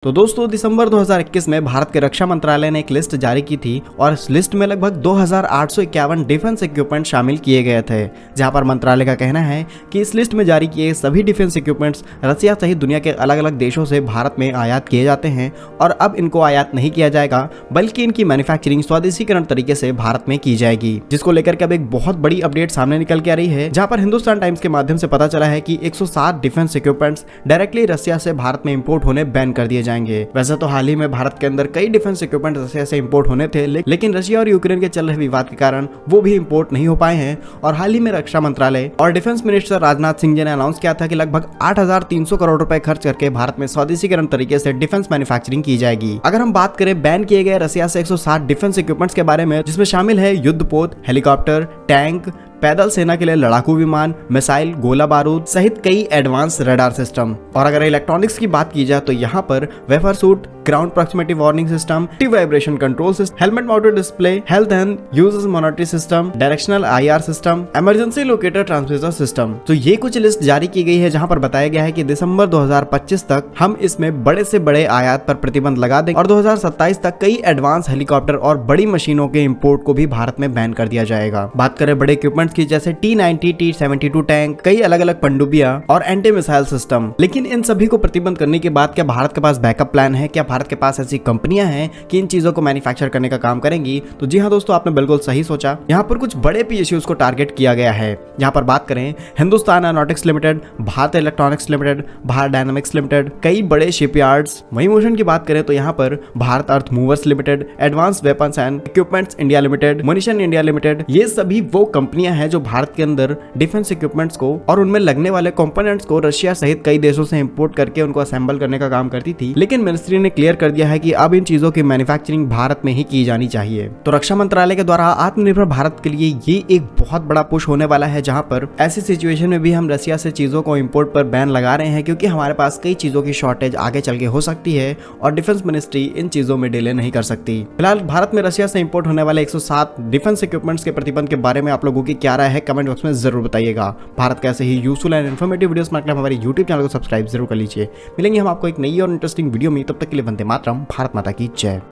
तो दोस्तों दिसंबर 2021 में भारत के रक्षा मंत्रालय ने एक लिस्ट जारी की थी और इस लिस्ट में लगभग 2851 डिफेंस इक्विपमेंट शामिल किए गए थे, जहां पर मंत्रालय का कहना है कि इस लिस्ट में जारी किए सभी डिफेंस इक्विपमेंट्स रसिया सहित दुनिया के अलग अलग देशों से भारत में आयात किए जाते हैं और अब इनको आयात नहीं किया जाएगा बल्कि इनकी मैन्युफैक्चरिंग स्वदेशीकरण तरीके से भारत में की जाएगी, जिसको लेकर के अब एक बहुत बड़ी अपडेट सामने निकल के आ रही है, जहां पर हिंदुस्तान टाइम्स के माध्यम से पता चला है कि 107 डिफेंस इक्विपमेंट्स डायरेक्टली रसिया से भारत में इंपोर्ट होने बैन कर दिए जाएंगे। वैसे तो हाल ही में भारत के अंदर कई डिफेंस इक्विपमेंट रसिया से इंपोर्ट होने थे, लेकिन रशिया और यूक्रेन के चल रहे विवाद के कारण वो भी इंपोर्ट नहीं हो पाए हैं। और हाल ही में रक्षा मंत्रालय और डिफेंस मिनिस्टर राजनाथ सिंह जी ने अनाउंस किया था कि लगभग 8,300 करोड़ रुपए खर्च करके भारत में स्वदेशीकरण तरीके से डिफेंस मैन्युफैक्चरिंग की जाएगी। अगर हम बात करें बैन किए गए रसिया से 107 डिफेंस इक्विपमेंट्स के बारे में, जिसमें शामिल है युद्धपोत, हेलीकॉप्टर, टैंक, पैदल सेना के लिए लड़ाकू विमान, मिसाइल, गोला बारूद सहित कई एडवांस रडार सिस्टम। और अगर इलेक्ट्रॉनिक्स की बात की जाए तो यहाँ पर wafer suit, ground proximity warning system, anti vibration control system, helmet mounted display, health and users monitoring system, directional IR system, emergency locator transmitter system. तो ये कुछ लिस्ट जारी की गई है, जहां पर बताया गया है कि दिसंबर 2025 तक हम इसमें बड़े से बड़े आयात पर प्रतिबंध लगा देंगे और 2027 तक कई एडवांस हेलीकॉप्टर और बड़ी मशीनों के इंपोर्ट को भी भारत में बैन कर दिया जाएगा। बात करें बड़े इक्विपमेंट की, जैसे T-90, T-72 टैंक, कई अलग अलग पनडुब्बियां और एंटी मिसाइल सिस्टम। लेकिन इन सभी को प्रतिबंध करने के बाद क्या भारत के पास बैकअप प्लान है? क्या भारत के पास ऐसी कंपनियां हैं कि इन चीजों को मैन्युफैक्चर करने का काम करेंगी? तो जी हाँ दोस्तों, आपने बिल्कुल सही सोचा। यहाँ पर कुछ बड़े PSUs को टारगेट किया गया है। यहाँ पर बात करें Hindustan aeronautics limited, Bharat electronics limited, Bharat dynamics limited, कई बड़े शिपयार्ड्स। वही मोशन की बात करें तो यहाँ पर Bharat earth movers limited, advance weapons and equipments India limited, munition India limited, ये सभी वो कंपनियां हैं जो भारत के अंदर डिफेंस इक्विपमेंट्स को और उनमें लगने वाले कंपोनेंट्स को रशिया सहित कई देशों से इंपोर्ट करके उनको असेंबल करने का काम करती थी। लेकिन मिनिस्ट्री ने क्लियर कर दिया है कि अब इन चीजों की मैन्युफैक्चरिंग भारत में ही की जानी चाहिए। तो रक्षा मंत्रालय के द्वारा आत्मनिर्भर भारत के लिए ये एक बहुत बड़ा पुश होने वाला है, जहां पर ऐसी सिचुएशन में भी हम रशिया से चीजों को इंपोर्ट पर बैन लगा रहे हैं, क्योंकि हमारे पास कई चीजों की शॉर्टेज आगे चल के हो सकती है और डिफेंस मिनिस्ट्री इन चीजों में डिले नहीं कर सकती। फिलहाल भारत में रशिया से इंपोर्ट होने वाले 107 डिफेंस इक्विपमेंट्स के प्रतिबंध के बारे में आप लोगों की क्या राय है, कमेंट बॉक्स में जरूर बताइएगा। भारत कैसे ही यूजफुल एंड इन्फॉर्मेटिव वीडियोस पाने के लिए हमारे YouTube चैनल को सब्सक्राइब जरूर कर लीजिए। मिलेंगे हम आपको एक नई और इंटरेस्टिंग वीडियो में, तब तक के लिए वंदे मातरम, भारत माता की जय।